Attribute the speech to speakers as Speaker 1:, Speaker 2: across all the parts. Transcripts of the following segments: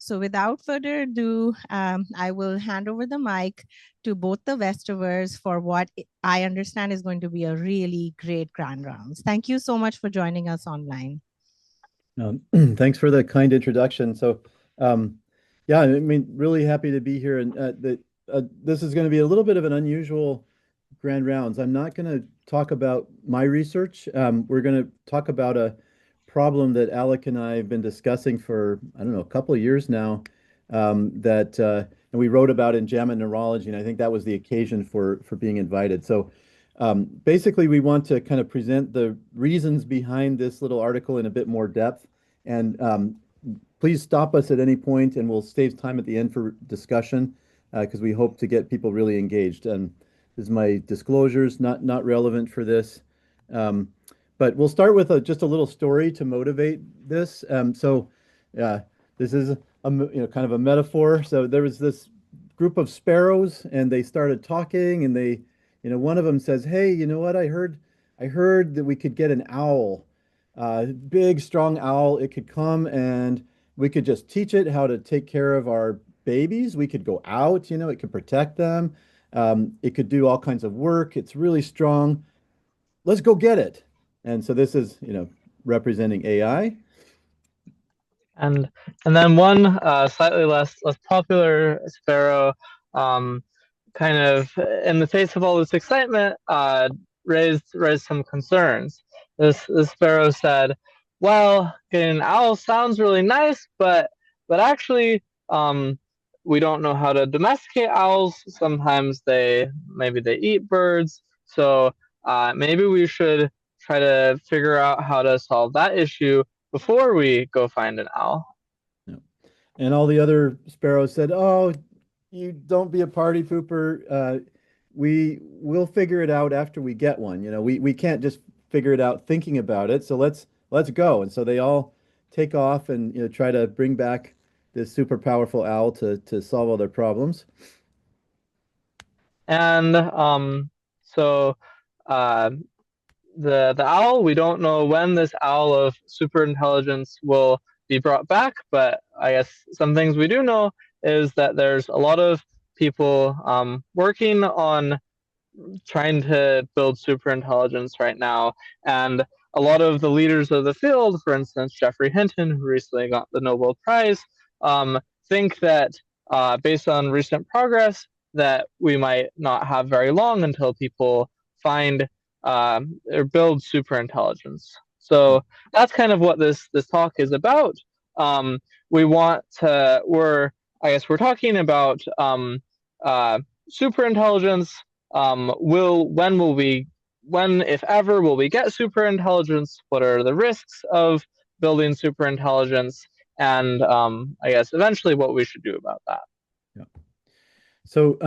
Speaker 1: So without further ado, I will hand over the mic to both the Vestivers for what I understand is going to be a really great Grand Rounds. Thank you so much for joining us online.
Speaker 2: Thanks for the kind introduction. Yeah, I mean, really happy to be here, and this is going to be a little bit of an unusual Grand Rounds. I'm not going to talk about my research. We're going to talk about a problem that Alec and I have been discussing for, I don't know, a couple of years now, and we wrote about in JAMA Neurology, and I think that was the occasion for being invited. Basically, we want to kind of present the reasons behind this little article in a bit more depth. And please stop us at any point, and we'll save time at the end for discussion because we hope to get people really engaged. And this is my disclosures, not relevant for this. But we'll start with just a little story to motivate this. This is kind of a metaphor. So there was this group of sparrows, and they started talking, and one of them says, "Hey, you know what? I heard that we could get an owl, big, strong owl. It could come and we could just teach it how to take care of our babies. We could go out, it could protect them. It could do all kinds of work. It's really strong. Let's go get it." And so this is, representing AI.
Speaker 3: And then one slightly less popular sparrow, kind of in the face of all this excitement, raised some concerns. This sparrow said, "Well, getting an owl sounds really nice, but actually, we don't know how to domesticate owls. Sometimes maybe they eat birds. So maybe we should try to figure out how to solve that issue before we go find an owl."
Speaker 2: Yeah. And all the other sparrows said, "Oh, you don't be a party pooper. We'll figure it out after we get one. We can't just figure it out thinking about it. So let's go." And so they all take off and try to bring back this super powerful owl to solve all their problems.
Speaker 3: And so the owl, we don't know when this owl of super intelligence will be brought back, but I guess some things we do know is that there's a lot of people working on trying to build super intelligence right now, and a lot of the leaders of the field, for instance, Geoffrey Hinton, who recently got the Nobel Prize, think that based on recent progress, that we might not have very long until people find or build super intelligence. So that's kind of what this talk is about. We're talking about super intelligence. When, if ever, will we get super intelligence? What are the risks of building super intelligence? And I guess eventually what we should do about that.
Speaker 2: Yeah. So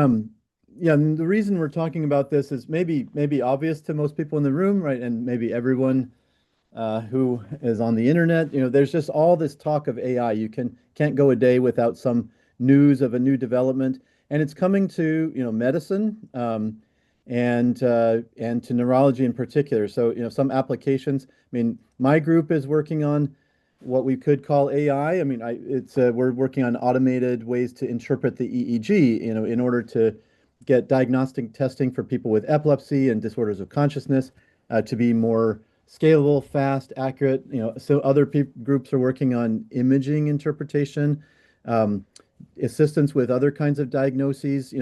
Speaker 2: and the reason we're talking about this is maybe obvious to most people in the room, right? And maybe everyone who is on the internet. There's just all this talk of AI. You can't go a day without some news of a new development, and it's coming to medicine and to neurology in particular. So some applications. I mean, my group is working on what we could call AI. I mean, we're working on automated ways to interpret the EEG, in order to get diagnostic testing for people with epilepsy and disorders of consciousness to be more scalable, fast, accurate. So other groups are working on imaging interpretation, assistance with other kinds of diagnoses.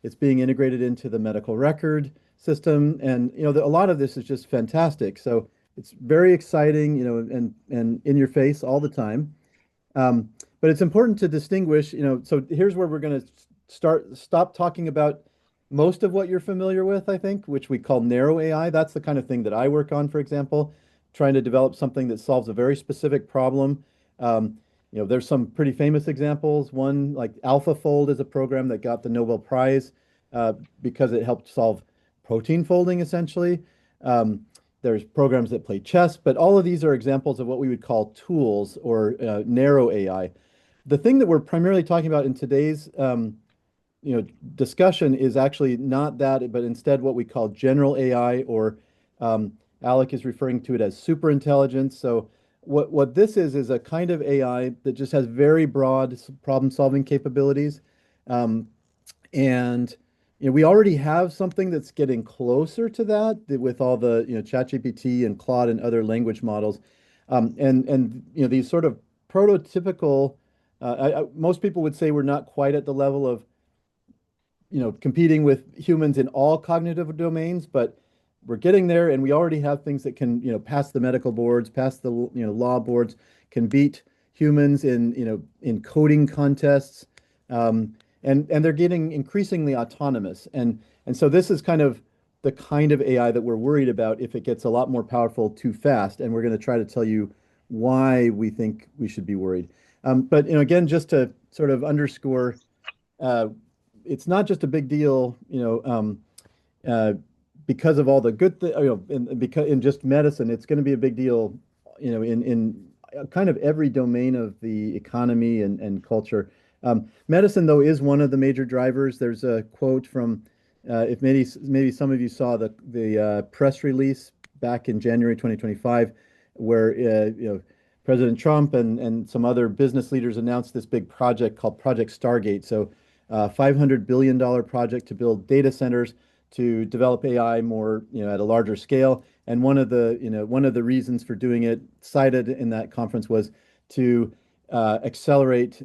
Speaker 2: It's being integrated into the medical record system, and a lot of this is just fantastic. So it's very exciting, and in your face all the time. But it's important to distinguish, so here's where we're going to stop talking about most of what you're familiar with, I think, which we call narrow AI. That's the kind of thing that I work on, for example, trying to develop something that solves a very specific problem. There's some pretty famous examples. One, like AlphaFold, is a program that got the Nobel Prize because it helped solve protein folding, essentially. There's programs that play chess, but all of these are examples of what we would call tools or narrow AI. The thing that we're primarily talking about in today's discussion is actually not that, but instead what we call general AI, or Alec is referring to it as super intelligence. So what this is a kind of AI that just has very broad problem-solving capabilities. Um, and we already have something that's getting closer to that with all the ChatGPT and Claude and other language models. And these sort of prototypical, most people would say we're not quite at the level of competing with humans in all cognitive domains, but we're getting there, and we already have things that can, pass the medical boards, pass the, law boards, can beat humans in coding contests, and they're getting increasingly autonomous. And so this is kind of the kind of AI that we're worried about if it gets a lot more powerful too fast, and we're going to try to tell you why we think we should be worried. But again, just to sort of underscore, uh, it's not just a big deal, uh, because of all the good, because in just medicine, it's going to be a big deal, in kind of every domain of the economy and culture. Medicine, though, is one of the major drivers. There's a quote from, if maybe some of you saw the press release back in January 2025, where President Trump and some other business leaders announced this big project called Project Stargate. So, $500 billion project to build data centers to develop AI more, at a larger scale. And one of the reasons for doing it cited in that conference was to accelerate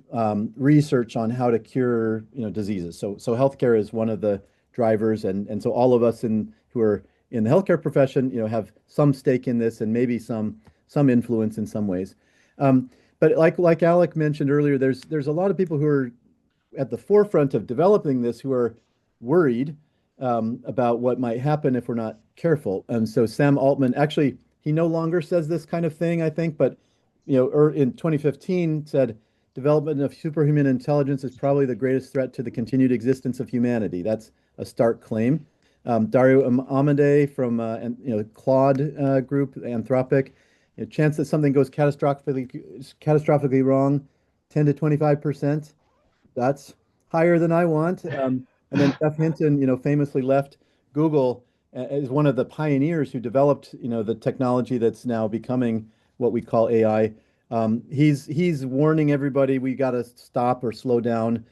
Speaker 2: research on how to cure, diseases. So healthcare is one of the drivers, and so all of us who are in the healthcare profession, have some stake in this and maybe some influence in some ways. But like Alec mentioned earlier, there's a lot of people who are at the forefront of developing this who are worried about what might happen if we're not careful. And so Sam Altman, actually, he no longer says this kind of thing, I think, but in 2015 said development of superhuman intelligence is probably the greatest threat to the continued existence of humanity. That's a stark claim. Dario Amodei from Claude group, Anthropic, chance that something goes catastrophically wrong, 10 to 25%. That's higher than I want. And then Jeff Hinton, famously left Google as one of the pioneers who developed, the technology that's now becoming what we call AI. He's warning everybody we got to stop or slow down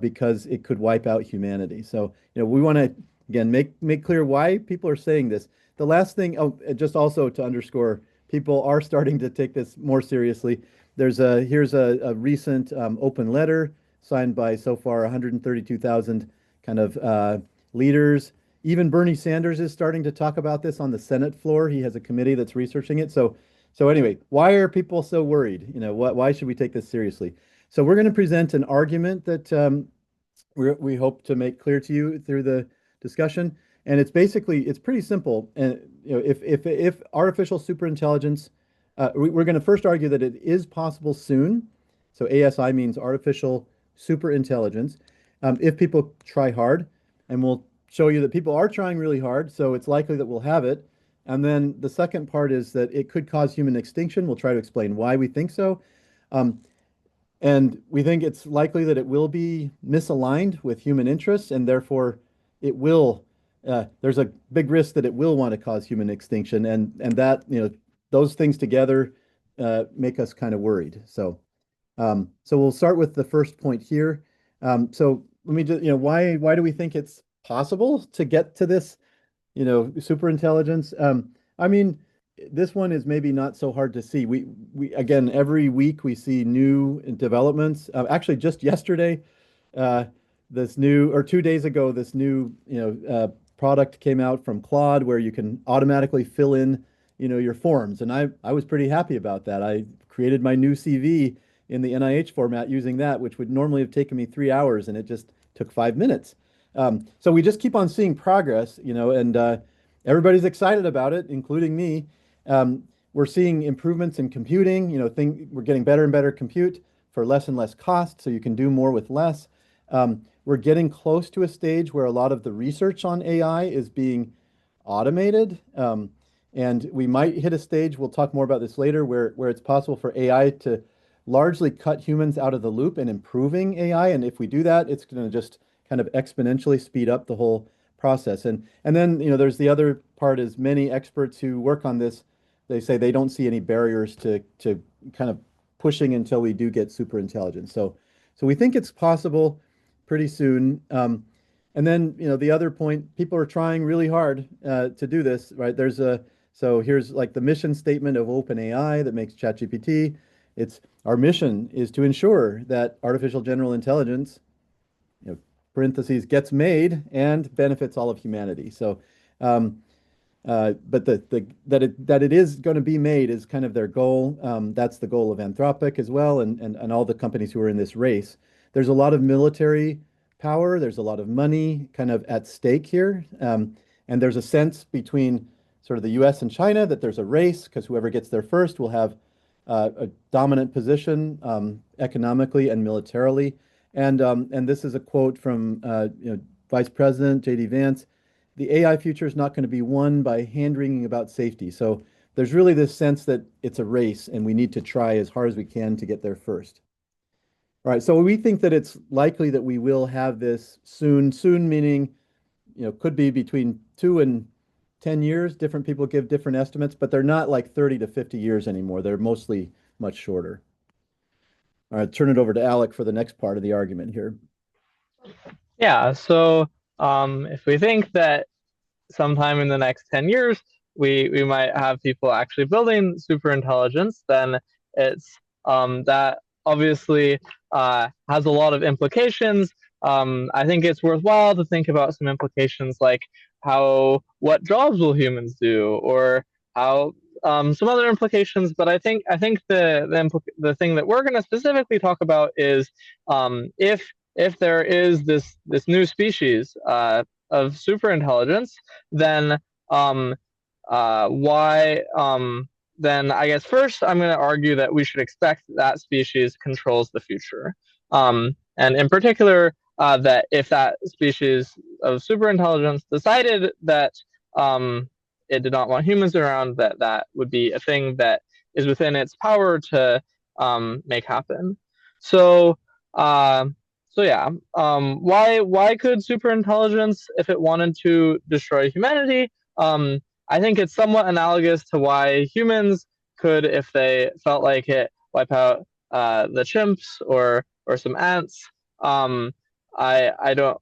Speaker 2: because it could wipe out humanity. So, we want to again make clear why people are saying this. The last thing, just also to underscore, people are starting to take this more seriously. Here's a recent open letter signed by so far 132,000 kind of leaders. Even Bernie Sanders is starting to talk about this on the Senate floor. He has a committee that's researching it. So anyway, why are people so worried? Why should we take this seriously? So we're going to present an argument that we hope to make clear to you through the discussion. And it's pretty simple. And if artificial superintelligence, we're going to first argue that it is possible soon. So ASI means artificial superintelligence. If people try hard, and we'll show you that people are trying really hard, so it's likely that we'll have it. And then the second part is that it could cause human extinction. We'll try to explain why we think so. And we think it's likely that it will be misaligned with human interests, and therefore there's a big risk that it will want to cause human extinction. And that, those things together make us kind of worried. So we'll start with the first point here. So let me just, why do we think it's possible to get to this, super intelligence? I mean, this one is maybe not so hard to see. We again, every week we see new developments. Actually, just yesterday, or 2 days ago, this new, product came out from Claude where you can automatically fill in, your forms. And I was pretty happy about that. I created my new CV in the NIH format using that, which would normally have taken me 3 hours, and it just took 5 minutes. So we just keep on seeing progress, and everybody's excited about it, including me. We're seeing improvements in computing, we're getting better and better compute for less and less cost, so you can do more with less. We're getting close to a stage where a lot of the research on AI is being automated. And we might hit a stage, we'll talk more about this later, where it's possible for AI to largely cut humans out of the loop and improving AI. And if we do that, it's going to just kind of exponentially speed up the whole process. And then, there's the other part is many experts who work on this they say they don't see any barriers to kind of pushing until we do get super intelligence. So we think it's possible pretty soon. And then, the other point, people are trying really hard to do this, right? So here's like the mission statement of OpenAI that makes ChatGPT. It's our mission is to ensure that artificial general intelligence, parentheses, gets made and benefits all of humanity. So, but that it is going to be made is kind of their goal. That's the goal of Anthropic as well, and all the companies who are in this race. There's a lot of military power. There's a lot of money kind of at stake here, and there's a sense between sort of the U.S. and China that there's a race because whoever gets there first will have a dominant position economically and militarily. And this is a quote from Vice President J.D. Vance. The AI future is not going to be won by hand-wringing about safety. So there's really this sense that it's a race and we need to try as hard as we can to get there first. All right, so we think that it's likely that we will have this soon. Soon meaning, could be between 2 and 10 years. Different people give different estimates, but they're not like 30 to 50 years anymore. They're mostly much shorter. All right, turn it over to Alec for the next part of the argument here.
Speaker 3: Yeah, so if we think that sometime in the next 10 years, we might have people actually building super intelligence, then it's that obviously has a lot of implications. I think it's worthwhile to think about some implications like what jobs will humans do, or how some other implications. But I think the thing that we're going to specifically talk about is if there is this new species of super intelligence, then why then I guess first I'm going to argue that we should expect that species controls the future, and in particular that if that species of super intelligence decided that it did not want humans around, that would be a thing that is within its power to make happen. So yeah, why could superintelligence, if it wanted to destroy humanity, I think it's somewhat analogous to why humans could, if they felt like it, wipe out the chimps or some ants. I don't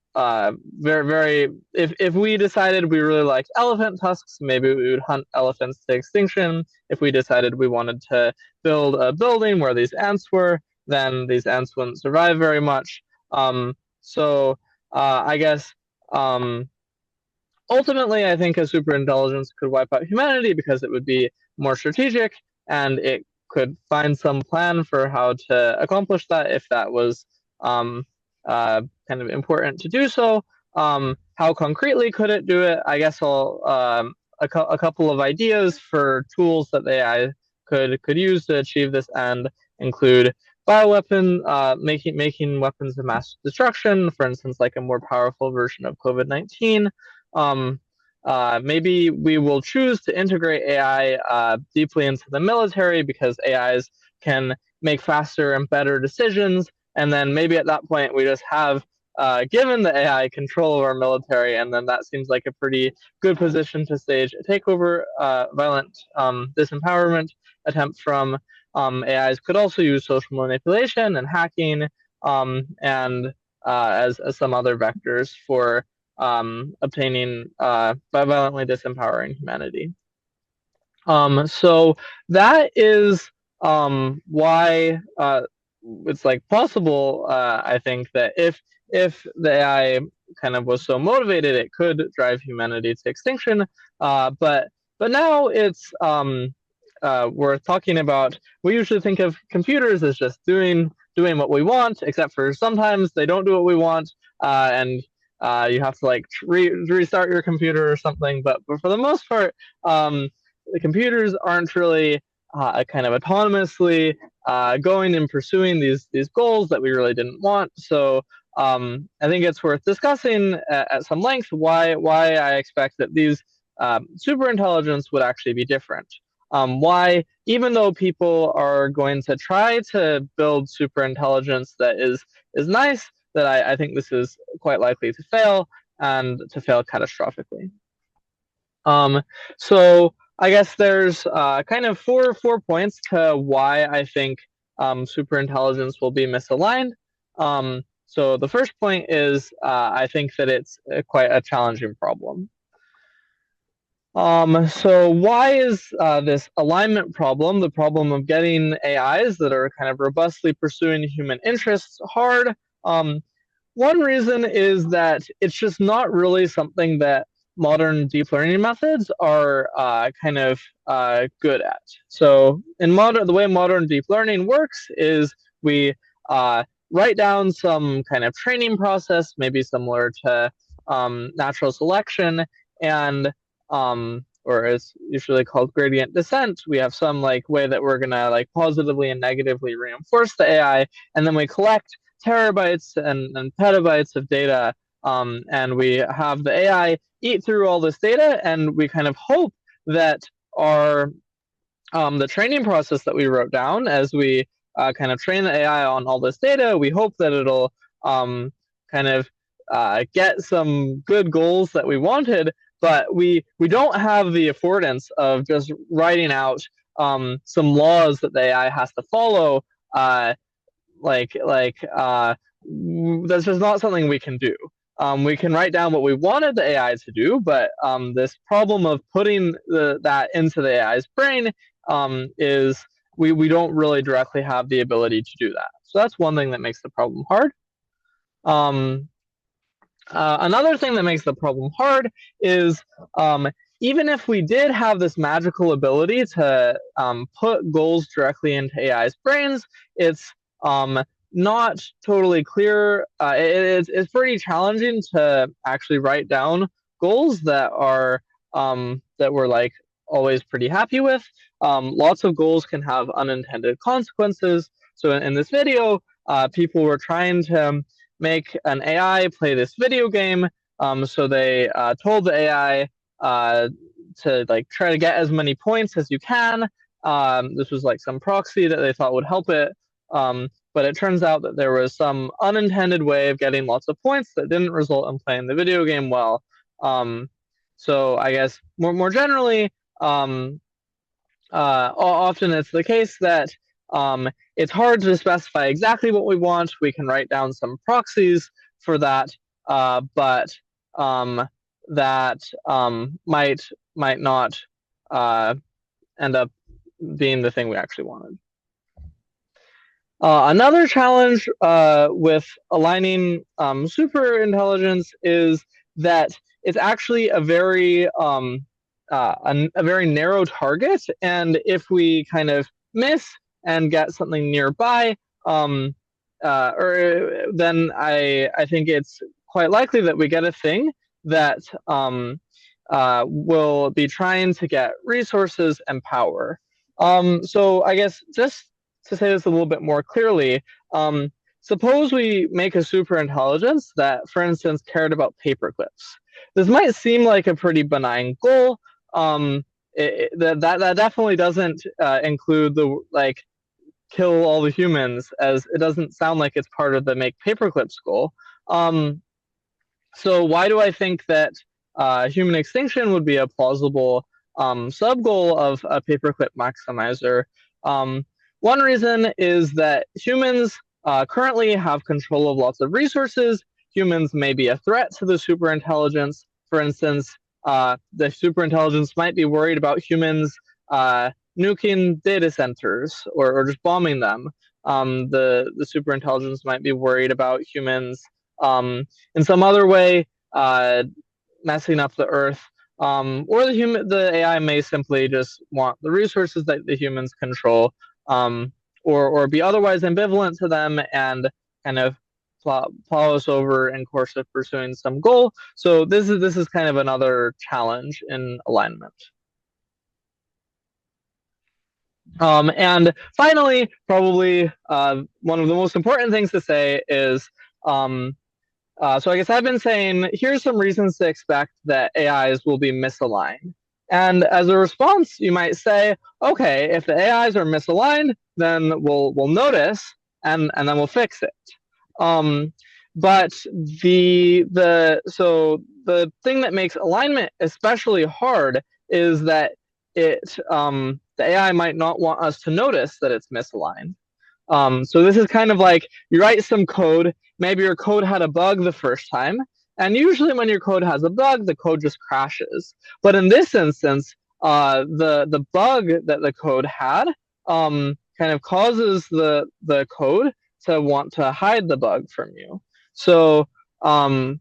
Speaker 3: if we decided we really liked elephant tusks, maybe we would hunt elephants to extinction. If we decided we wanted to build a building where these ants were, then these ants wouldn't survive very much. So I guess ultimately, I think a superintelligence could wipe out humanity because it would be more strategic and it could find some plan for how to accomplish that if that was kind of important to do so. How concretely could it do it? I guess a couple of ideas for tools that the AI could use to achieve this end include bioweapon, making weapons of mass destruction, for instance, like a more powerful version of COVID-19. Maybe we will choose to integrate AI deeply into the military because AIs can make faster and better decisions. And then maybe at that point we just have given the AI control of our military, and then that seems like a pretty good position to stage a takeover, violent disempowerment attempt from AIs. Could also use social manipulation and hacking and as some other vectors for obtaining by violently disempowering humanity. So that is why it's like possible. I think that if the AI kind of was so motivated, it could drive humanity to extinction. But now it's we're talking about. We usually think of computers as just doing what we want, except for sometimes they don't do what we want, and you have to like restart your computer or something. But for the most part, the computers aren't really kind of autonomously going and pursuing these goals that we really didn't want. So I think it's worth discussing at some length why I expect that these superintelligence would actually be different. Why, even though people are going to try to build superintelligence that is nice, that I think this is quite likely to fail, and to fail catastrophically. So I guess there's kind of four points to why I think superintelligence will be misaligned. So the first point is I think that it's quite a challenging problem. So why is this alignment problem, the problem of getting AIs that are kind of robustly pursuing human interests, hard? One reason is that it's just not really something that modern deep learning methods are kind of good at. So in the way modern deep learning works is we write down some kind of training process, maybe similar to natural selection, and or it's usually called gradient descent. We have some like way that we're gonna like positively and negatively reinforce the AI, and then we collect terabytes and petabytes of data, and we have the AI eat through all this data, and we kind of hope that our the training process that we wrote down as we kind of train the AI on all this data, we hope that it'll kind of get some good goals that we wanted, but we don't have the affordance of just writing out some laws that the AI has to follow. That's just not something we can do. We can write down what we wanted the AI to do, but this problem of putting that into the AI's brain is we don't really directly have the ability to do that. So that's one thing that makes the problem hard. Another thing that makes the problem hard is even if we did have this magical ability to put goals directly into AI's brains, it's not totally clear. It's pretty challenging to actually write down goals that are that we're like always pretty happy with. Lots of goals can have unintended consequences. So in this video, people were trying to make an AI play this video game. So they told the AI to like try to get as many points as you can. This was like some proxy that they thought would help it. But it turns out that there was some unintended way of getting lots of points that didn't result in playing the video game well. So I guess more generally, often it's the case that it's hard to specify exactly what we want. We can write down some proxies for that, but that might not end up being the thing we actually wanted. Another challenge with aligning superintelligence is that it's actually a very narrow target, and if we kind of miss and get something nearby, then I think it's quite likely that we get a thing that will be trying to get resources and power. So I guess just to say this a little bit more clearly, suppose we make a superintelligence that, for instance, cared about paperclips. This might seem like a pretty benign goal. That definitely doesn't include the like kill all the humans, as it doesn't sound like it's part of the make paperclips goal. So why do I think that human extinction would be a plausible sub-goal of a paperclip maximizer? One reason is that humans currently have control of lots of resources. Humans may be a threat to the superintelligence. For instance, the superintelligence might be worried about humans nuking data centers or just bombing them. The superintelligence might be worried about humans in some other way messing up the Earth. Or the AI may simply just want the resources that the humans control, or be otherwise ambivalent to them and kind of plow us over in course of pursuing some goal. So this is kind of another challenge in alignment. And finally, probably one of the most important things to say is, so I guess I've been saying, here's some reasons to expect that AIs will be misaligned. And as a response, you might say, okay, if the AIs are misaligned, then we'll notice and then we'll fix it. But the thing that makes alignment especially hard is that the AI might not want us to notice that it's misaligned. So this is kind of like you write some code, maybe your code had a bug the first time, and usually when your code has a bug, the code just crashes. But in this instance, the bug that the code had kind of causes the code to want to hide the bug from you. So kind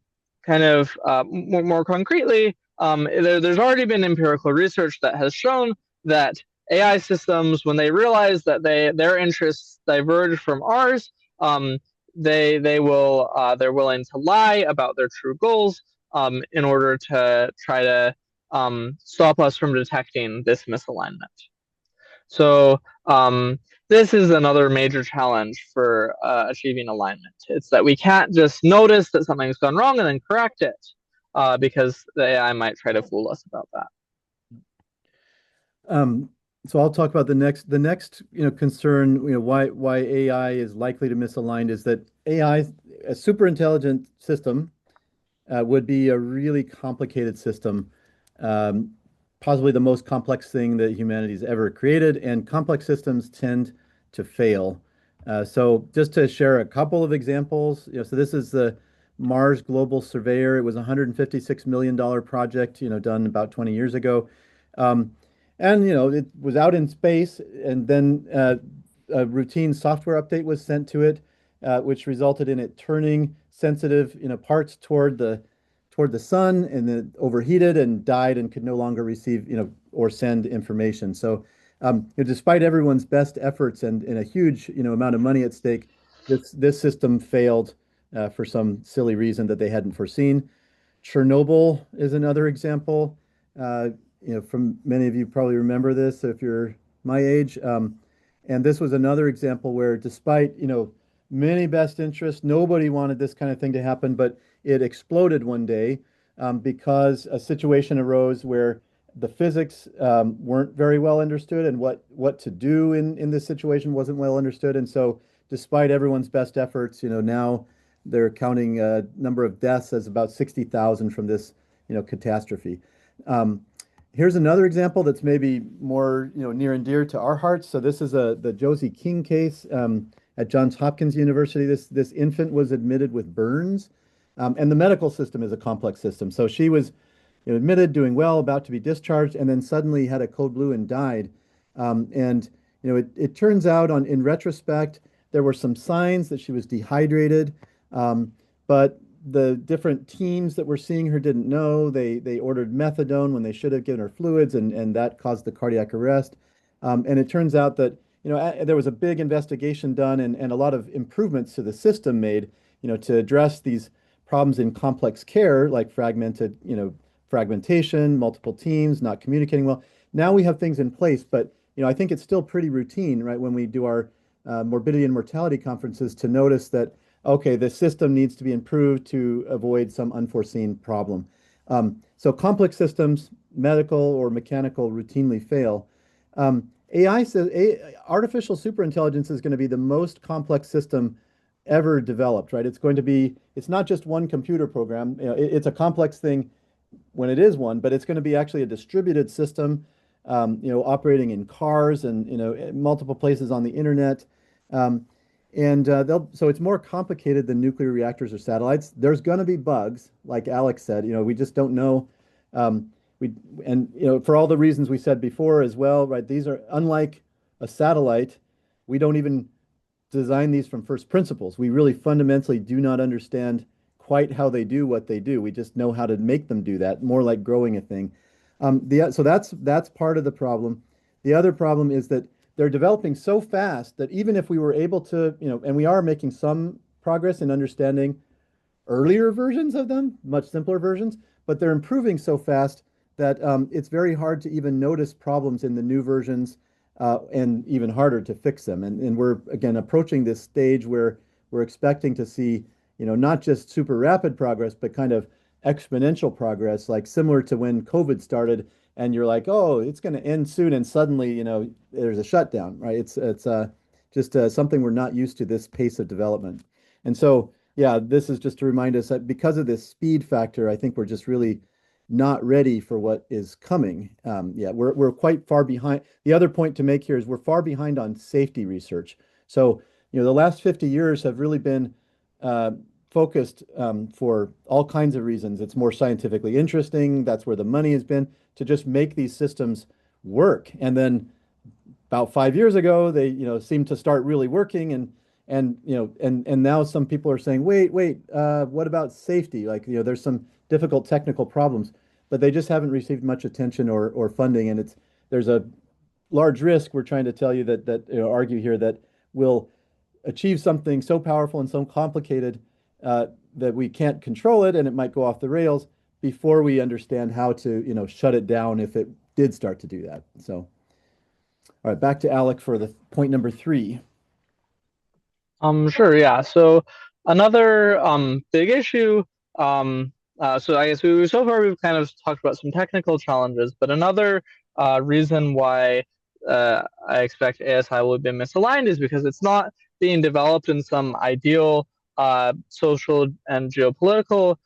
Speaker 3: of more concretely, there's already been empirical research that has shown that AI systems, when they realize that their interests diverge from ours, they're willing to lie about their true goals in order to try to stop us from detecting this misalignment. So this is another major challenge for achieving alignment. It's that we can't just notice that something's gone wrong and then correct it, because the AI might try to fool us about that.
Speaker 2: So I'll talk about the next concern, why AI is likely to misalign is that AI, a super intelligent system, would be a really complicated system, possibly the most complex thing that humanity's ever created, and complex systems tend to fail. So just to share a couple of examples, so this is the Mars Global Surveyor. It was a $156 million project, done about 20 years ago. And it was out in space, and then a routine software update was sent to it, which resulted in it turning sensitive, parts toward the sun, and then overheated and died and could no longer receive, or send information. So, despite everyone's best efforts and a huge, amount of money at stake, this system failed for some silly reason that they hadn't foreseen. Chernobyl is another example. From many of you probably remember this if you're my age. And this was another example where despite, many best interests, nobody wanted this kind of thing to happen, but it exploded one day because a situation arose where the physics weren't very well understood, and what to do in this situation wasn't well understood. And so despite everyone's best efforts, now they're counting a number of deaths as about 60,000 from this, catastrophe. Here's another example that's maybe more, near and dear to our hearts. So this is the Josie King case at Johns Hopkins University. This infant was admitted with burns, and the medical system is a complex system. So she was, admitted, doing well, about to be discharged, and then suddenly had a code blue and died. And it turns out, in retrospect, there were some signs that she was dehydrated, but the different teams that were seeing her didn't know. They ordered methadone when they should have given her fluids, and that caused the cardiac arrest. And it turns out that there was a big investigation done, and a lot of improvements to the system made, to address these problems in complex care, like fragmentation, multiple teams not communicating well. Now we have things in place, but I think it's still pretty routine, right, when we do our morbidity and mortality conferences, to notice that, okay, the system needs to be improved to avoid some unforeseen problem. So complex systems, medical or mechanical, routinely fail. AI says artificial superintelligence is going to be the most complex system ever developed, right? It's not just one computer program. It's a complex thing when it is one, but it's going to be actually a distributed system, operating in cars and, multiple places on the internet. So it's more complicated than nuclear reactors or satellites. There's going to be bugs, like Alex said. We just don't know. For all the reasons we said before as well, right? These are unlike a satellite. We don't even design these from first principles. We really fundamentally do not understand quite how they do what they do. We just know how to make them do that, more like growing a thing. So that's part of the problem. The other problem is that they're developing so fast that even if we were able to, and we are making some progress in understanding earlier versions of them, much simpler versions, but they're improving so fast that it's very hard to even notice problems in the new versions, and even harder to fix them. And we're, again, approaching this stage where we're expecting to see, not just super rapid progress, but kind of exponential progress, like similar to when COVID started, and you're like, oh, it's going to end soon, and suddenly, there's a shutdown, right? It's just something we're not used to, this pace of development. And so, yeah, this is just to remind us that because of this speed factor, I think we're just really not ready for what is coming. Yeah, we're quite far behind. The other point to make here is we're far behind on safety research. So, the last 50 years have really been uh, focused for all kinds of reasons. It's more scientifically interesting. That's where the money has been to just make these systems work. And then about 5 years ago, they, seemed to start really working and now some people are saying, wait, what about safety? Like, there's some difficult technical problems, but they just haven't received much attention or funding. And there's a large risk. We're trying to tell you argue here that we'll achieve something so powerful and so complicated that we can't control it and it might go off the rails before we understand how to, shut it down if it did start to do that. So, all right, back to Alec for the point number 3.
Speaker 3: Sure, yeah. So another big issue, so I guess so far we've kind of talked about some technical challenges, but another reason why I expect ASI will be misaligned is because it's not being developed in some ideal social and geopolitical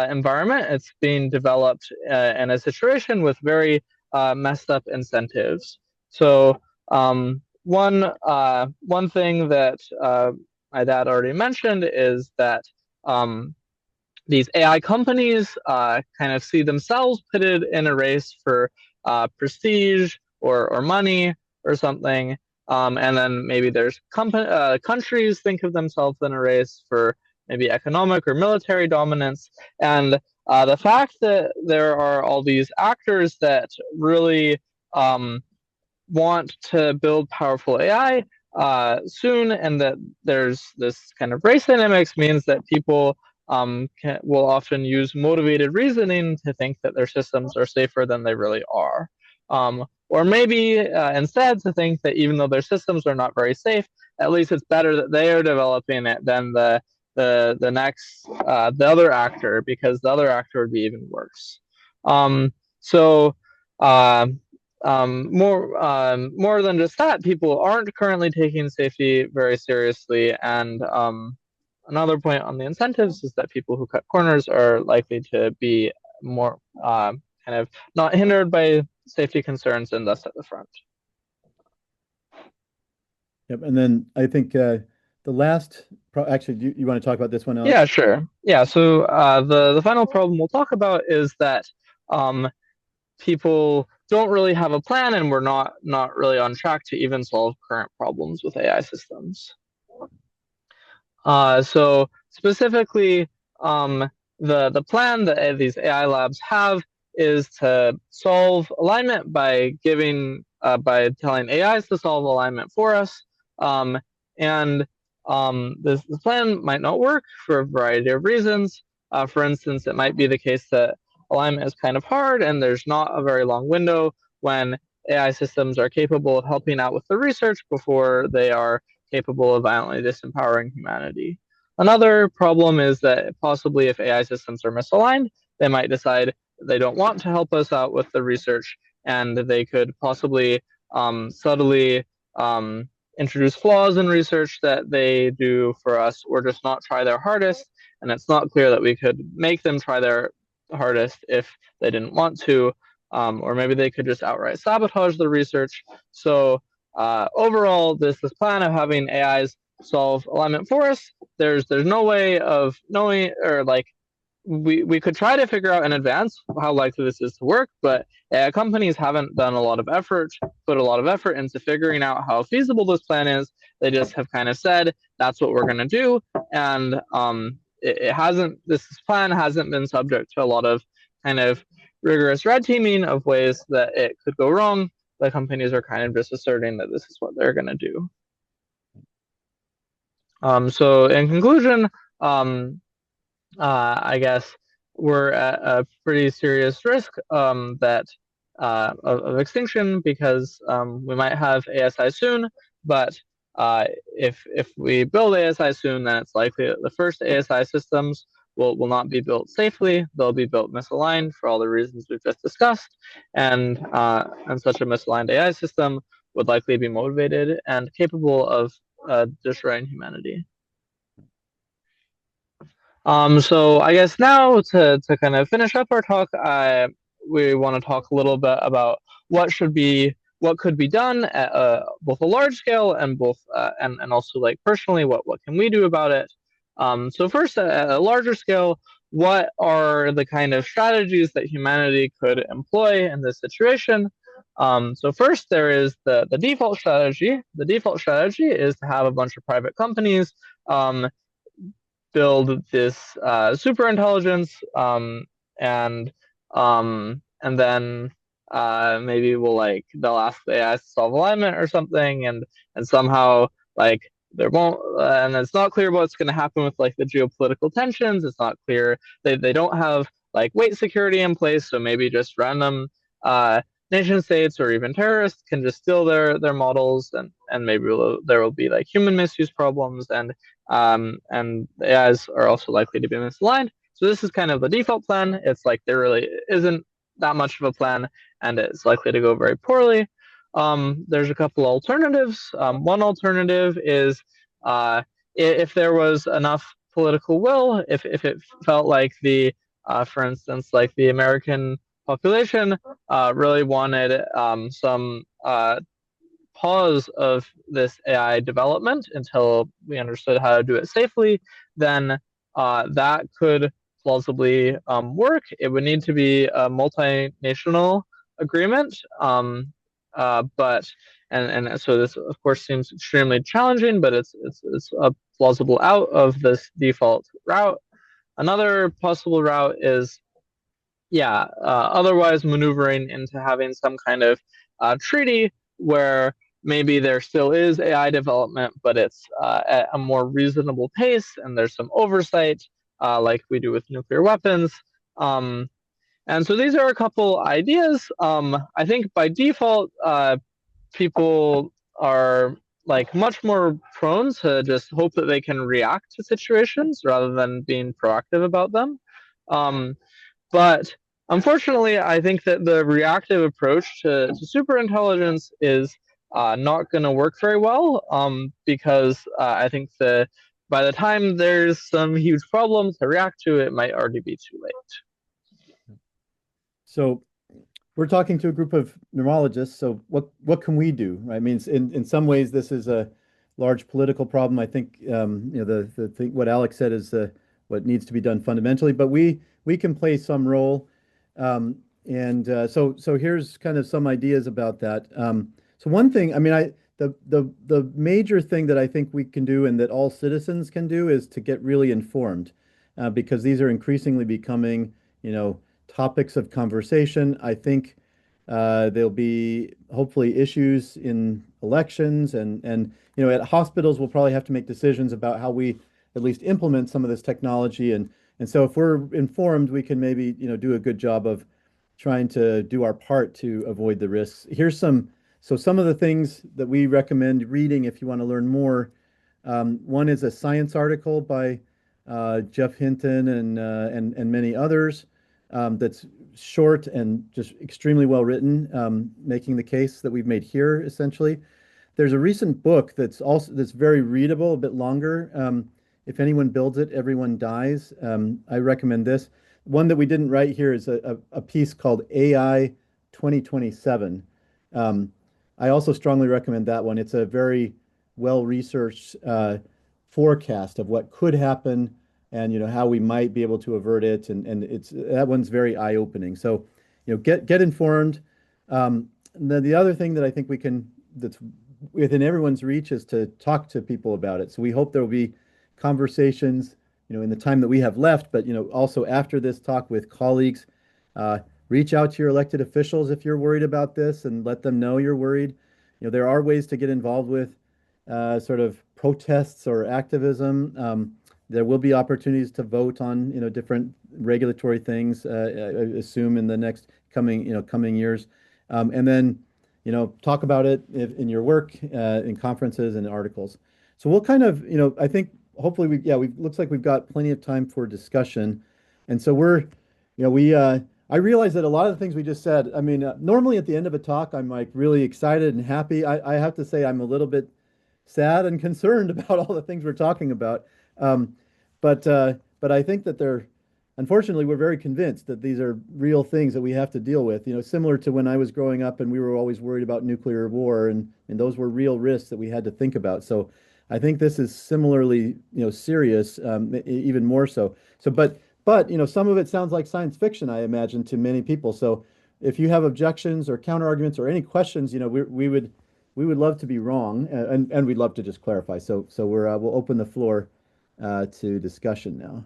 Speaker 3: environment. It's being developed in a situation with very messed up incentives. So one thing that my dad already mentioned is that these AI companies kind of see themselves pitted in a race for prestige or money or something. And then maybe there's countries think of themselves in a race for maybe economic or military dominance. And the fact that there are all these actors that really want to build powerful AI soon, and that there's this kind of race dynamics means that people will often use motivated reasoning to think that their systems are safer than they really are. Or maybe instead to think that even though their systems are not very safe, at least it's better that they are developing it than the other actor, because the other actor would be even worse. So more than just that, people aren't currently taking safety very seriously. And another point on the incentives is that people who cut corners are likely to be more kind of not hindered by safety concerns and thus at the front.
Speaker 2: Yep. And then I think the last, actually, do you want to talk about this one, Alex?
Speaker 3: Yeah, sure. Yeah. So the final problem we'll talk about is that people don't really have a plan, and we're not really on track to even solve current problems with AI systems. So specifically, the plan that these AI labs have is to solve alignment by by telling AIs to solve alignment for us. And this plan might not work for a variety of reasons. For instance, it might be the case that alignment is kind of hard and there's not a very long window when AI systems are capable of helping out with the research before they are capable of violently disempowering humanity. Another problem is that possibly if AI systems are misaligned, they might decide they don't want to help us out with the research, and they could possibly subtly introduce flaws in research that they do for us, or just not try their hardest. And it's not clear that we could make them try their hardest if they didn't want to, or maybe they could just outright sabotage the research. So overall, this plan of having AIs solve alignment for us, there's no way of knowing, or like we could try to figure out in advance how likely this is to work, but companies haven't done a lot of effort, put a lot of effort into figuring out how feasible this plan is. They just have kind of said that's what we're going to do, and this plan hasn't been subject to a lot of kind of rigorous red teaming of ways that it could go wrong. The companies are kind of just asserting that this is what they're going to do. So in conclusion, I guess we're at a pretty serious risk of extinction, because we might have ASI soon, but if we build ASI soon, then it's likely that the first ASI systems will not be built safely. They'll be built misaligned for all the reasons we've just discussed, and such a misaligned AI system would likely be motivated and capable of destroying humanity. So I guess now to kind of finish up our talk, we want to talk a little bit about what could be done at both a large scale and and also like personally, what can we do about it? So first, at a larger scale, what are the kind of strategies that humanity could employ in this situation? So first, there is the default strategy. The default strategy is to have a bunch of private companies build this super intelligence, and then maybe they'll ask the AI to solve alignment or something, and somehow like there won't, and it's not clear what's going to happen with like the geopolitical tensions. It's not clear. They don't have like weight security in place, so maybe just random uh, nation states or even terrorists can just steal their models, and maybe there will be like human misuse problems, and the AIs are also likely to be misaligned. So this is kind of the default plan. It's like there really isn't that much of a plan, and it's likely to go very poorly. There's a couple alternatives. One alternative is if there was enough political will, if it felt like for instance, like the American population really wanted some pause of this AI development until we understood how to do it safely, then that could plausibly work. It would need to be a multinational agreement, but and so this of course seems extremely challenging, but it's a plausible out of this default route. Another possible route is otherwise maneuvering into having some kind of treaty where maybe there still is AI development, but it's at a more reasonable pace, and there's some oversight, like we do with nuclear weapons. And so these are a couple ideas. I think by default, people are like much more prone to just hope that they can react to situations rather than being proactive about them. Um, but unfortunately, I think that the reactive approach to superintelligence is not going to work very well, because I think that by the time there's some huge problem to react to, it might already be too late.
Speaker 2: So we're talking to a group of neurologists. So what can we do, right? I mean, in some ways, this is a large political problem. I think the thing, what Alex said is what needs to be done fundamentally, but we can play some role. So here's kind of some ideas about that. So one thing, I mean, the major thing that I think we can do and that all citizens can do is to get really informed, because these are increasingly becoming, topics of conversation. I think there'll be hopefully issues in elections, and at hospitals we'll probably have to make decisions about how we at least implement some of this technology, and so if we're informed, we can maybe do a good job of trying to do our part to avoid the risks. Some of the things that we recommend reading if you want to learn more. One is a science article by Jeff Hinton and many others, that's short and just extremely well written, making the case that we've made here essentially. There's a recent book that's very readable, a bit longer. If anyone builds it, everyone dies. I recommend this. One that we didn't write here is a piece called AI 2027. I also strongly recommend that one. It's a very well-researched forecast of what could happen, and how we might be able to avert it, and that one's very eye-opening. So get informed. Then the other thing that I think that's within everyone's reach is to talk to people about it. So we hope there will be conversations in the time that we have left, but also after this talk with colleagues. Reach out to your elected officials if you're worried about this, and let them know you're worried. There are ways to get involved with sort of protests or activism. There will be opportunities to vote on different regulatory things, I assume, in the next coming years, and then talk about it in your work, in conferences and articles. So we'll kind of I think hopefully we looks like we've got plenty of time for discussion, and so I realize that a lot of the things we just said, I mean, normally at the end of a talk, I'm like really excited and happy. I have to say I'm a little bit sad and concerned about all the things we're talking about. But but I think that unfortunately, we're very convinced that these are real things that we have to deal with. Similar to when I was growing up and we were always worried about nuclear war, and those were real risks that we had to think about. So I think this is similarly, serious, even more so. But some of it sounds like science fiction, I imagine, to many people. So if you have objections or counter arguments or any questions, we would love to be wrong, and we'd love to just clarify. So we'll open the floor to discussion now.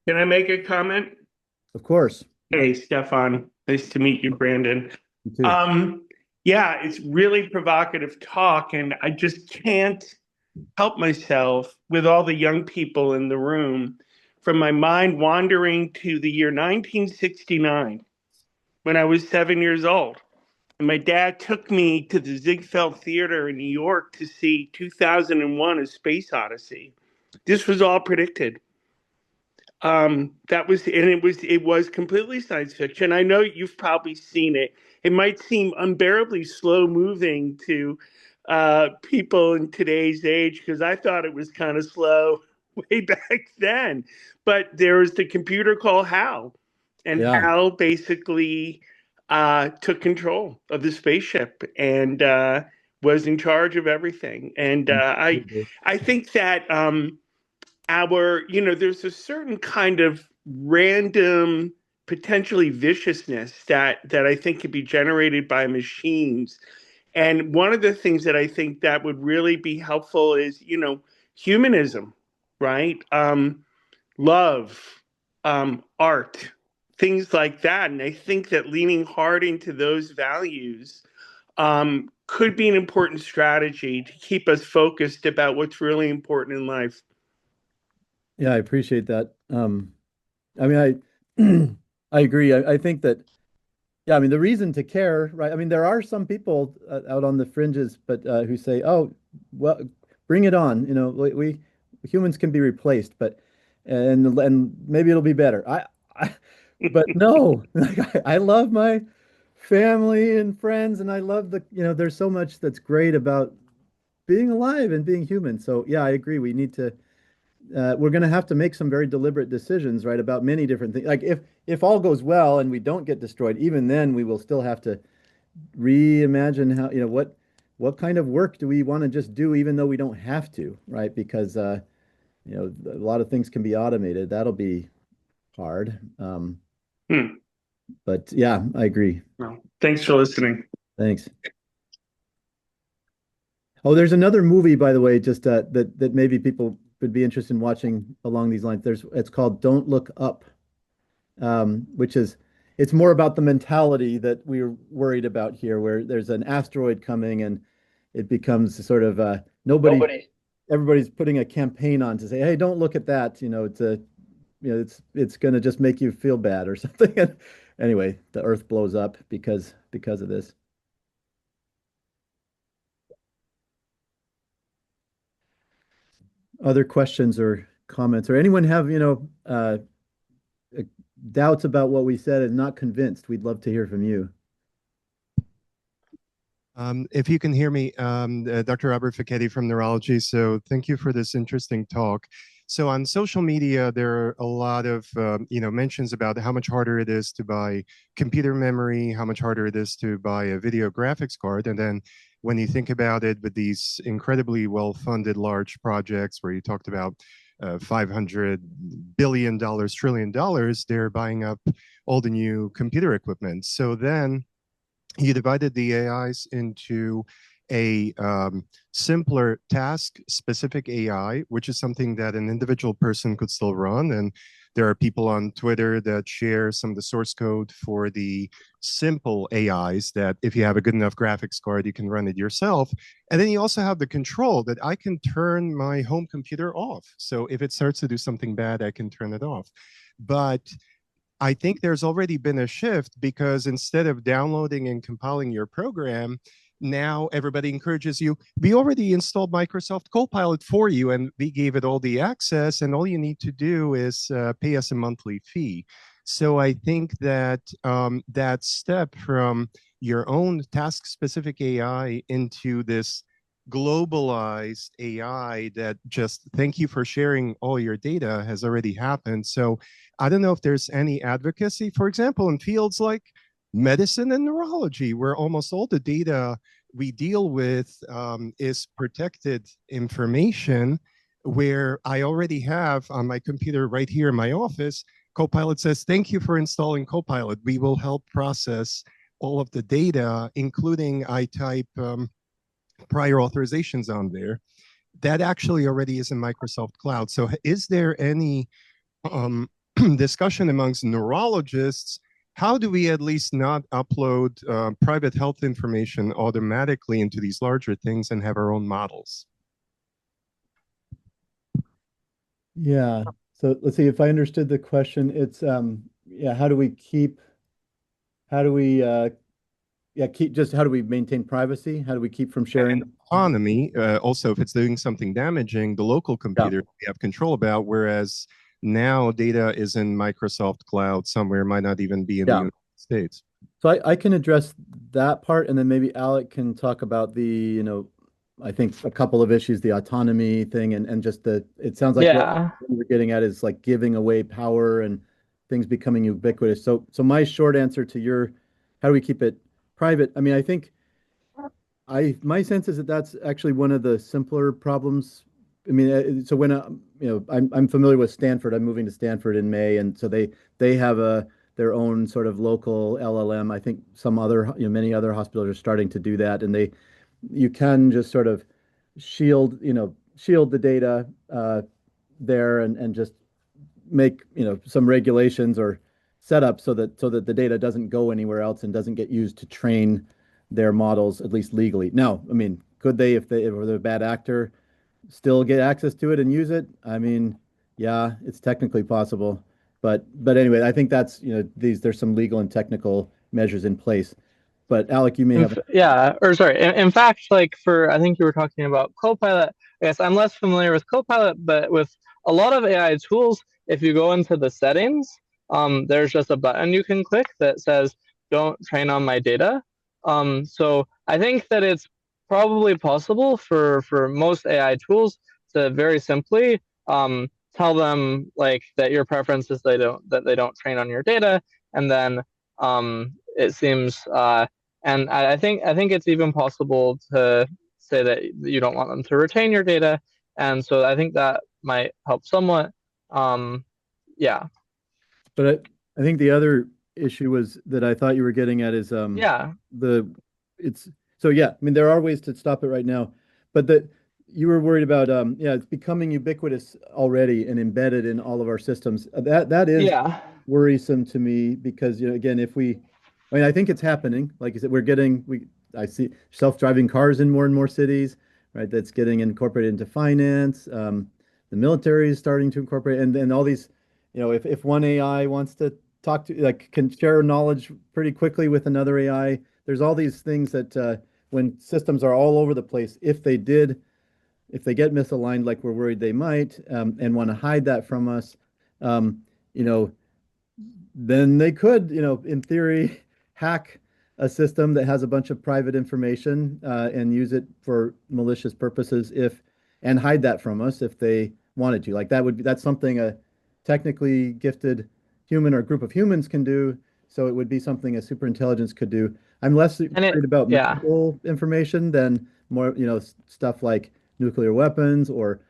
Speaker 4: Can I make a comment?
Speaker 2: Of course.
Speaker 4: Hey, Stefan. Nice to meet you, Brandon.
Speaker 2: You too.
Speaker 4: Yeah, it's really provocative talk, and I just can't help myself with all the young people in the room from my mind wandering to the year 1969 when I was 7 years old. And my dad took me to the Ziegfeld Theater in New York to see 2001: A Space Odyssey. This was all predicted. It was completely science fiction. I know you've probably seen it. It might seem unbearably slow moving to people in today's age because I thought it was kind of slow way back then. But there was the computer called Hal, and
Speaker 2: Yeah.
Speaker 4: Hal basically took control of the spaceship and was in charge of everything. And I think that there's a certain kind of random, potentially viciousness that I think can be generated by machines. And one of the things that I think that would really be helpful is, humanism, right? Love, art, things like that. And I think that leaning hard into those values could be an important strategy to keep us focused about what's really important in life.
Speaker 2: Yeah, I appreciate that. I mean, I I agree. I think that, yeah, I mean, the reason to care, right? I mean, there are some people out on the fringes, but who say, "Oh, well, bring it on." We humans can be replaced, but and maybe it'll be better. But no, like I love my family and friends, and I love there's so much that's great about being alive and being human. So yeah, I agree. We're going to have to make some very deliberate decisions, right, about many different things. Like if all goes well and we don't get destroyed, even then we will still have to reimagine how, what kind of work do we want to just do, even though we don't have to, right? Because a lot of things can be automated. That'll be hard. But yeah, I agree.
Speaker 4: Well, thanks for listening.
Speaker 2: Thanks. Oh, there's another movie, by the way, just that maybe people would be interested in watching along these lines. It's called Don't Look Up, which it's more about the mentality that we're worried about here, where there's an asteroid coming and it becomes sort of everybody's putting a campaign on to say, hey, don't look at that. It's going to just make you feel bad or something. And anyway, the Earth blows up because of this. Other questions or comments, or anyone have, doubts about what we said and not convinced? We'd love to hear from you.
Speaker 5: If you can hear me, Dr. Robert Fichetti from Neurology. So thank you for this interesting talk. So on social media, there are a lot of mentions about how much harder it is to buy computer memory, how much harder it is to buy a video graphics card. And then when you think about it with these incredibly well-funded large projects where you talked about $500 billion, trillion dollars, they're buying up all the new computer equipment. So then you divided the AIs into a simpler task-specific AI, which is something that an individual person could still run. And there are people on Twitter that share some of the source code for the simple AIs that if you have a good enough graphics card, you can run it yourself. And then you also have the control that I can turn my home computer off. So if it starts to do something bad, I can turn it off. But I think there's already been a shift because instead of downloading and compiling your program, now everybody encourages you. We already installed Microsoft Copilot for you, and we gave it all the access, and all you need to do is pay us a monthly fee. So I think that that step from your own task-specific AI into this globalized AI that just thank you for sharing all your data has already happened. So I don't know if there's any advocacy, for example, in fields like medicine and neurology, where almost all the data we deal with is protected information, where I already have on my computer right here in my office, Copilot says, thank you for installing Copilot. We will help process all of the data, including I type prior authorizations on there. That actually already is in Microsoft Cloud. So is there any discussion amongst neurologists? How do we at least not upload private health information automatically into these larger things and have our own models?
Speaker 2: Yeah. So let's see if I understood the question. It's yeah, how do we keep how do we how do we maintain privacy? How do we keep from sharing?
Speaker 5: And autonomy, also, if it's doing something damaging, the local computer we have control about, whereas now data is in Microsoft Cloud somewhere, might not even be in the United States.
Speaker 2: So I can address that part, and then maybe Alec can talk about the, I think a couple of issues, the autonomy thing, and just it sounds like what we're getting at is like giving away power and things becoming ubiquitous. So my short answer to your, how do we keep it private? I mean, I think my sense is that that's actually one of the simpler problems. I mean, so when I'm familiar with Stanford, I'm moving to Stanford in May, and so they have their own sort of local LLM. I think some other, many other hospitals are starting to do that, and you can just sort of shield the data there and just make, some regulations or setup so that the data doesn't go anywhere else and doesn't get used to train their models, at least legally. Now, I mean, could they, if they're a bad actor, still get access to it and use it? I mean, yeah, it's technically possible. But anyway, I think that's, there's some legal and technical measures in place. But Alec, you may have.
Speaker 3: In fact, like I think you were talking about Copilot. I guess I'm less familiar with Copilot, but with a lot of AI tools, if you go into the settings, there's just a button you can click that says, don't train on my data. So I think that it's probably possible for most AI tools to very simply tell them like that your preference is that they don't train on your data, and then it seems and I think it's even possible to say that you don't want them to retain your data, and so I think that might help somewhat. Yeah.
Speaker 2: But I think the other issue was that I thought you were getting at is I mean, there are ways to stop it right now, but that you were worried about it's becoming ubiquitous already and embedded in all of our systems. That is worrisome to me because, again, I mean, I think it's happening. Like you said, I see self-driving cars in more and more cities, right? That's getting incorporated into finance. The military is starting to incorporate, and then all these, if one AI wants to talk to, like, can share knowledge pretty quickly with another AI. There's all these things that when systems are all over the place, if they get misaligned, like we're worried they might, and want to hide that from us, then they could, in theory, hack a system that has a bunch of private information and use it for malicious purposes and hide that from us if they wanted to. Like that's something a technically gifted human or group of humans can do. So it would be something a superintelligence could do. I'm less worried about medical information than more, stuff like nuclear weapons or,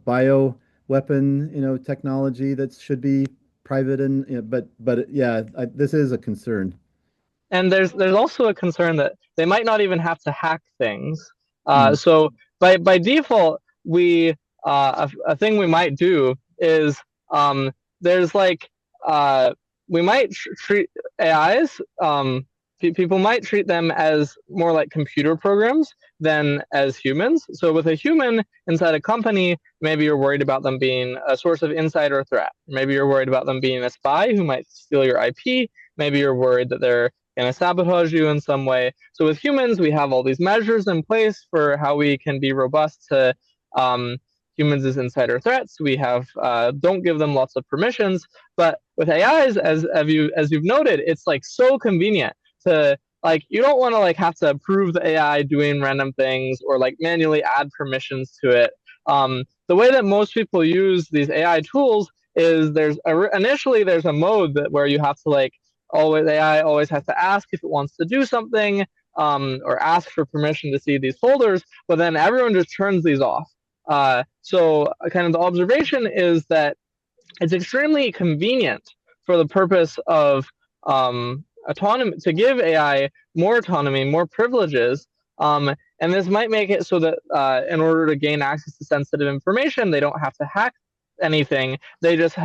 Speaker 2: bio weapon, technology that should be private but this is a concern.
Speaker 3: And there's also a concern that they might not even have to hack things. So by default, a thing we might do is there's we might treat AIs. People might treat them as more like computer programs than as humans. So with a human inside a company, maybe you're worried about them being a source of insider threat. Maybe you're worried about them being a spy who might steal your IP. Maybe you're worried that they're going to sabotage you in some way. So with humans, we have all these measures in place for how we can be robust to humans as insider threats. We have don't give them lots of permissions. But with AIs, as you've noted, it's like so convenient to like you don't want to like have to approve the AI doing random things or like manually add permissions to it. The way that most people use these AI tools is initially there's a mode that where you have to like always AI always has to ask if it wants to do something, or ask for permission to see these folders, but then everyone just turns these off. So kind of the observation is that it's extremely convenient for the purpose of autonomy to give AI more autonomy, more privileges. And this might make it so that in order to gain access to sensitive information, they don't have to hack anything. They've just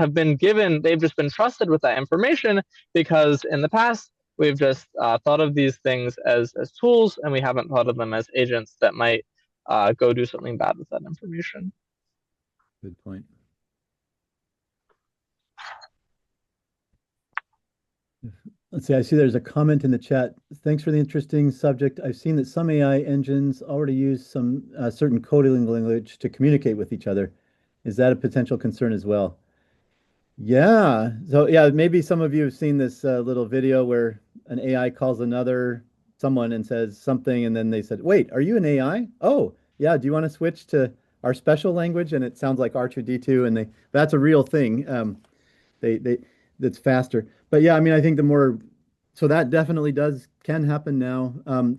Speaker 3: been trusted with that information because in the past, we've just thought of these things as tools, and we haven't thought of them as agents that might go do something bad with that information.
Speaker 2: Good point. Let's see, I see there's a comment in the chat. Thanks for the interesting subject. I've seen that some AI engines already use some certain coding language to communicate with each other. Is that a potential concern as well? Yeah. So yeah, maybe some of you have seen this little video where an AI calls someone and says something, and then they said, "Wait, are you an AI? Oh, yeah. Do you want to switch to our special language?" And it sounds like R2D2, and that's a real thing. They that's faster. But yeah, I mean, I think so that definitely can happen now.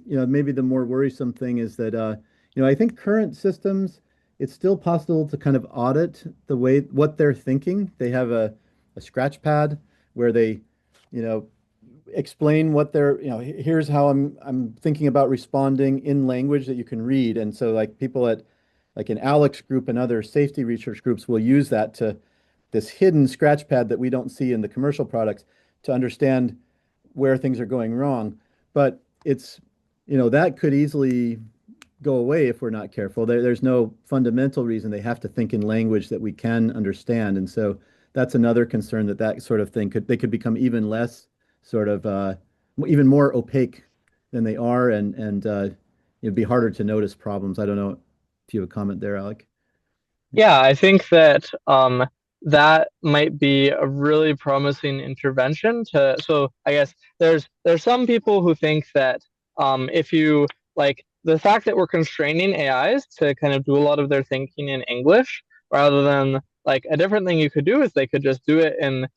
Speaker 2: Maybe the more worrisome thing is that I think current systems, it's still possible to kind of audit what they're thinking. They have a scratch pad where they, explain what here's how I'm thinking about responding in language that you can read. And so like people like in Alex group and other safety research groups will use this hidden scratch pad that we don't see in the commercial products to understand where things are going wrong. But that could easily go away if we're not careful. There's no fundamental reason they have to think in language that we can understand. And so that's another concern that sort of thing they could become even less sort of even more opaque than they are, and it'd be harder to notice problems. I don't know if you have a comment there, Alec.
Speaker 3: Yeah, I think that that might be a really promising intervention so I guess there's some people who think that if you like the fact that we're constraining AIs to kind of do a lot of their thinking in English rather than like a different thing you could do is they could just do it in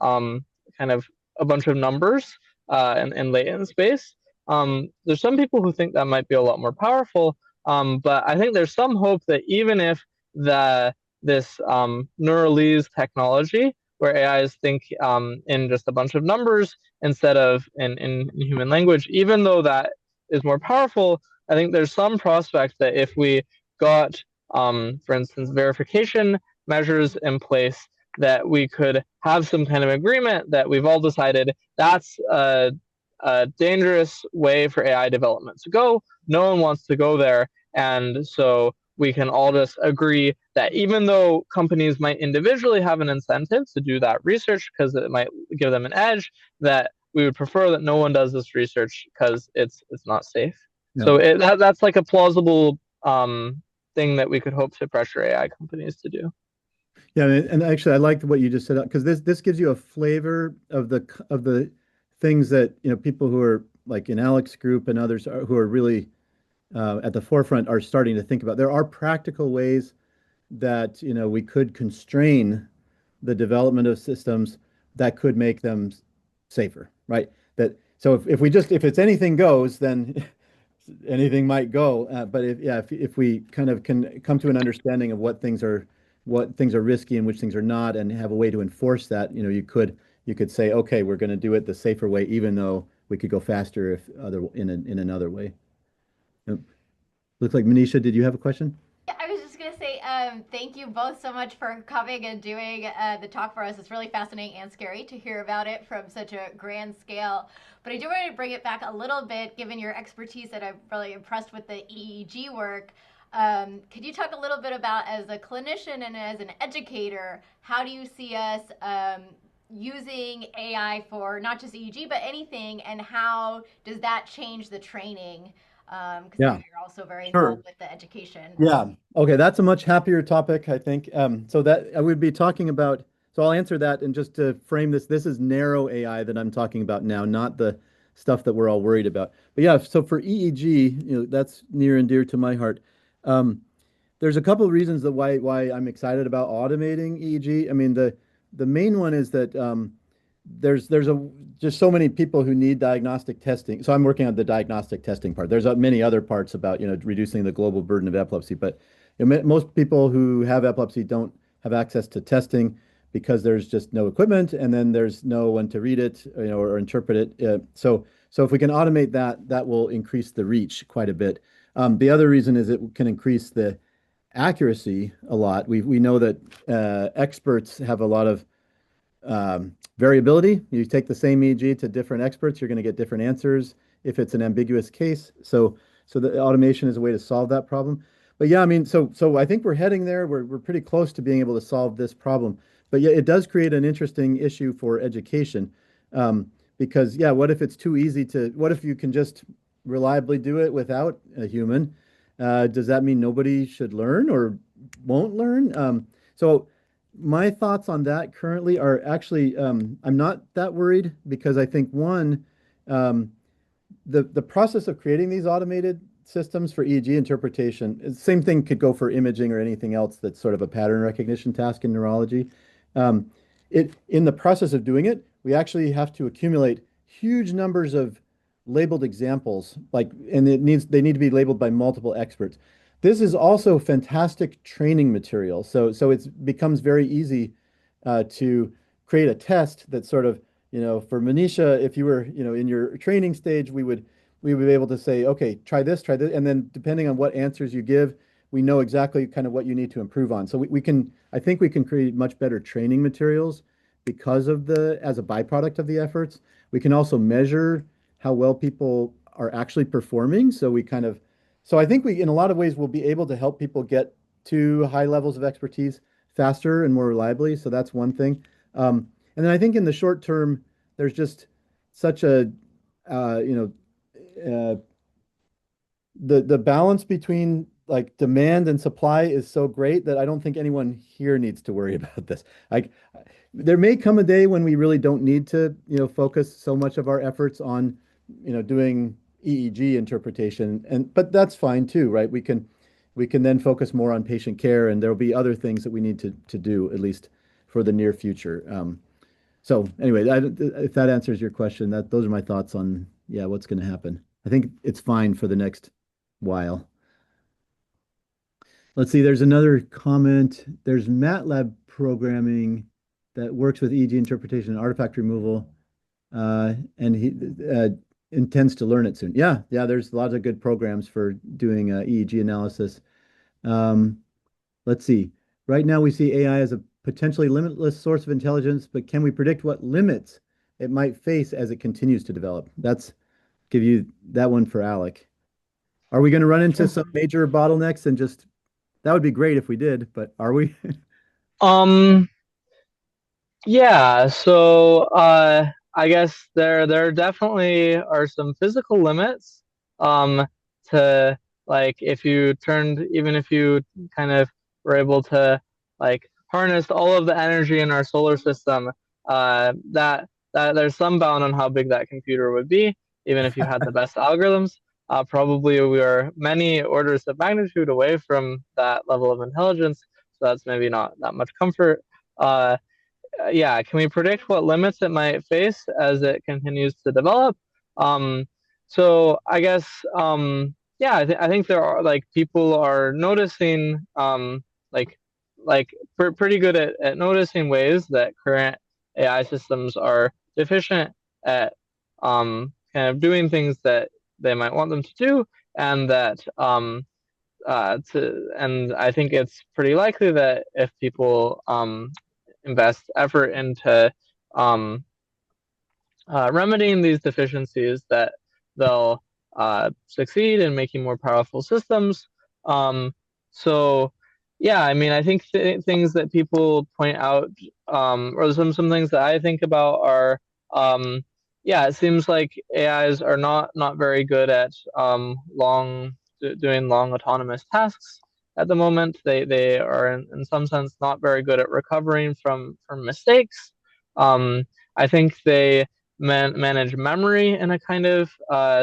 Speaker 3: kind of a bunch of numbers in latent space. There's some people who think that might be a lot more powerful, but I think there's some hope that even if this Neurology technology, where AIs think in just a bunch of numbers instead of in human language, even though that is more powerful, I think there's some prospect that if we got, for instance, verification measures in place, that we could have some kind of agreement that we've all decided that's a dangerous way for AI development to go. No one wants to go there. And so we can all just agree that even though companies might individually have an incentive to do that research because it might give them an edge, that we would prefer that no one does this research because it's not safe. Yeah. So that's like a plausible thing that we could hope to pressure AI companies to do.
Speaker 2: Yeah, and actually, I liked what you just said because this gives you a flavor of the things that people who are like in Alex group and others who are really at the forefront are starting to think about. There are practical ways that we could constrain the development of systems that could make them safer, right? So if it's anything goes, then anything might go. But if we kind of can come to an understanding of what things are risky and which things are not, and have a way to enforce that, you could say, okay, we're going to do it the safer way, even though we could go faster in another way. Looks like Manisha, did you have a question?
Speaker 6: Yeah, I was just going to say thank you both so much for coming and doing the talk for us. It's really fascinating and scary to hear about it from such a grand scale. But I do want to bring it back a little bit, given your expertise, that I'm really impressed with the EEG work. Could you talk a little bit about, as a clinician and as an educator, how do you see us using AI for not just EEG, but anything, and how does that change the training? Because you're also very involved with the education.
Speaker 2: Yeah. Okay. That's a much happier topic, I think. So that I would be talking about, so I'll answer that. And just to frame this is narrow AI that I'm talking about now, not the stuff that we're all worried about. But yeah, so for EEG, that's near and dear to my heart. There's a couple of reasons that why I'm excited about automating EEG. I mean, the main one is that there's just so many people who need diagnostic testing. So I'm working on the diagnostic testing part. There's many other parts about reducing the global burden of epilepsy, but most people who have epilepsy don't have access to testing because there's just no equipment, and then there's no one to read it, or interpret it. So if we can automate that, that will increase the reach quite a bit. The other reason is it can increase the accuracy a lot. We know that experts have a lot of variability. You take the same EEG to different experts, you're going to get different answers if it's an ambiguous case. So the automation is a way to solve that problem. But yeah, I mean, so I think we're heading there. We're pretty close to being able to solve this problem. But yeah, it does create an interesting issue for education. Because yeah, what if it's too easy what if you can just reliably do it without a human? Does that mean nobody should learn or won't learn? So my thoughts on that currently are actually, I'm not that worried because I think the process of creating these automated systems for EEG interpretation, same thing could go for imaging or anything else that's sort of a pattern recognition task in neurology. In the process of doing it, we actually have to accumulate huge numbers of labeled examples, and they need to be labeled by multiple experts. This is also fantastic training material. So it becomes very easy to create a test that sort of, for Manisha, if you were, in your training stage, we would be able to say, okay, try this, and then depending on what answers you give, we know exactly kind of what you need to improve on. So I think we can create much better training materials because of as a byproduct of the efforts. We can also measure how well people are actually performing. So I think in a lot of ways, we'll be able to help people get to high levels of expertise faster and more reliably. So that's one thing. And then I think in the short term, there's just such a, the balance between demand and supply is so great that I don't think anyone here needs to worry about this. There may come a day when we really don't need to, focus so much of our efforts on, doing EEG interpretation, but that's fine too, right? We can then focus more on patient care, and there'll be other things that we need to do, at least for the near future. So anyway, if that answers your question, those are my thoughts on what's going to happen. I think it's fine for the next while. Let's see, there's another comment. There's MATLAB programming that works with EEG interpretation and artifact removal, and he intends to learn it soon. Yeah, there's lots of good programs for doing EEG analysis. Let's see. Right now, we see AI as a potentially limitless source of intelligence, but can we predict what limits it might face as it continues to develop? Give you that one for Alec. Are we going to run into some major bottlenecks and that would be great if we did, but are we?
Speaker 3: Yeah, so I guess there definitely are some physical limits to if you even if you kind of were able to harness all of the energy in our solar system, that there's some bound on how big that computer would be, even if you had the best algorithms. Probably we are many orders of magnitude away from that level of intelligence, so that's maybe not that much comfort. Yeah, can we predict what limits it might face as it continues to develop? So I guess, yeah, I think there are people are noticing, pretty good at noticing ways that current AI systems are deficient at kind of doing things that they might want them to do, and that and I think it's pretty likely that if people invest effort into remedying these deficiencies, that they'll succeed in making more powerful systems. So yeah, I mean, I think things that people point out, or some things that I think about are, yeah, it seems like AIs are not very good at doing long autonomous tasks at the moment. They are in some sense not very good at recovering from mistakes. I think they manage memory in a kind of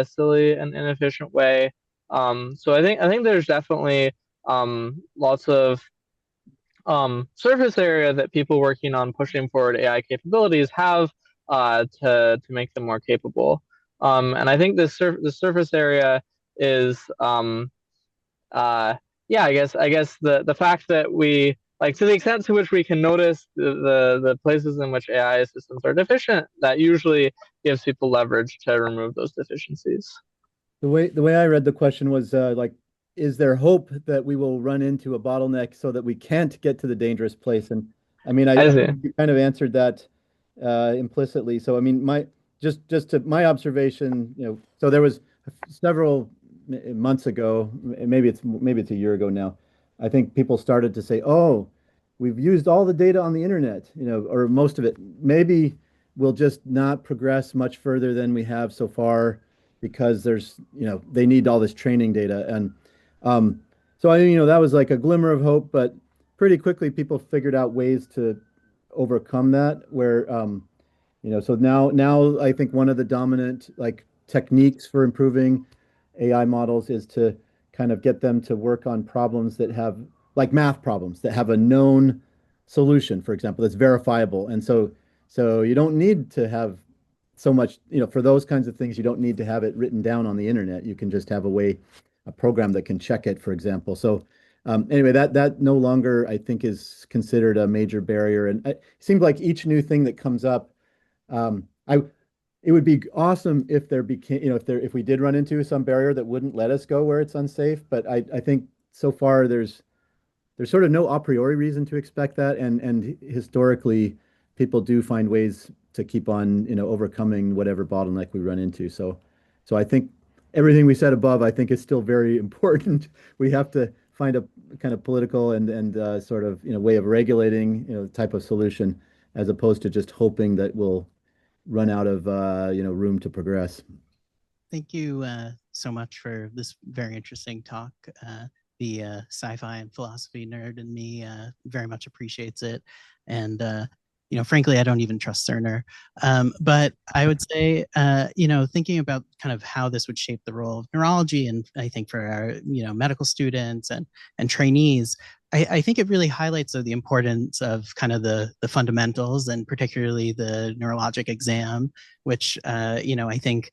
Speaker 3: silly and inefficient way. So I think there's definitely lots of surface area that people working on pushing forward AI capabilities have to make them more capable. And I think this surface area is yeah, I guess the fact that we like, to the extent to which we can notice the places in which AI systems are deficient, that usually gives people leverage to remove those deficiencies.
Speaker 2: The way I read the question was like, is there hope that we will run into a bottleneck so that we can't get to the dangerous place? And I mean,
Speaker 3: I
Speaker 2: I
Speaker 3: see.
Speaker 2: think you kind of answered that implicitly. So I mean, just to my observation, so there was several months ago, maybe it's a year ago now. I think people started to say, "Oh, we've used all the data on the internet, or most of it. Maybe we'll just not progress much further than we have so far." Because they need all this training data. And so that was like a glimmer of hope, but pretty quickly people figured out ways to overcome that where, so now I think one of the dominant like techniques for improving AI models is to kind of get them to work on problems that have like math problems that have a known solution, for example, that's verifiable. And so you don't need to have so much, for those kinds of things, you don't need to have it written down on the internet. You can just have a program that can check it, for example. So anyway, that no longer, I think, is considered a major barrier. And it seems like each new thing that comes up, it would be awesome if there became, if we did run into some barrier that wouldn't let us go where it's unsafe. But I think so far there's sort of no a priori reason to expect that. And historically, people do find ways to keep on, overcoming whatever bottleneck we run into. So I think everything we said above, I think is still very important. We have to find a kind of political and sort of, way of regulating, type of solution, as opposed to just hoping that we'll run out of, room to progress.
Speaker 7: Thank you so much for this very interesting talk. The sci-fi and philosophy nerd in me very much appreciates it. And frankly, I don't even trust Cerner. But I would say, thinking about kind of how this would shape the role of neurology, and I think for our, medical students and trainees, I think it really highlights the importance of kind of the fundamentals, and particularly the neurologic exam, which, I think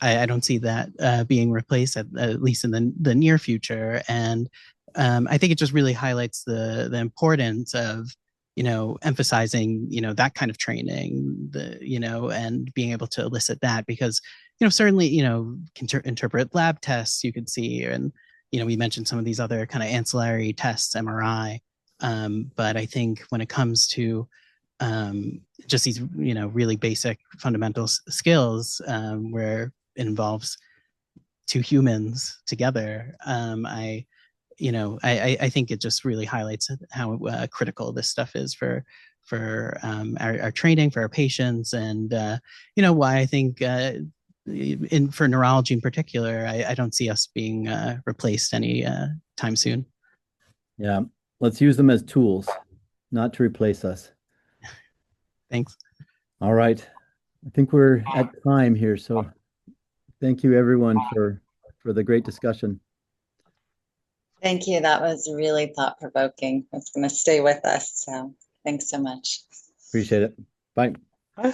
Speaker 7: I don't see that being replaced at least in the near future. And I think it just really highlights the importance of emphasizing, that kind of training, and being able to elicit that, because, certainly, can interpret lab tests you could see. And, we mentioned some of these other kind of ancillary tests, MRI. But I think when it comes to just these, really basic fundamental skills, where it involves two humans together, I think it just really highlights how critical this stuff is for our training, for our patients, and why I think for neurology in particular, I don't see us being replaced any time soon.
Speaker 2: Yeah, let's use them as tools, not to replace us.
Speaker 7: Thanks.
Speaker 2: All right, I think we're at time here, so thank you everyone for the great discussion.
Speaker 8: Thank you. That was really thought-provoking. It's going to stay with us. So thanks so much.
Speaker 2: Appreciate it. Bye.
Speaker 3: Bye.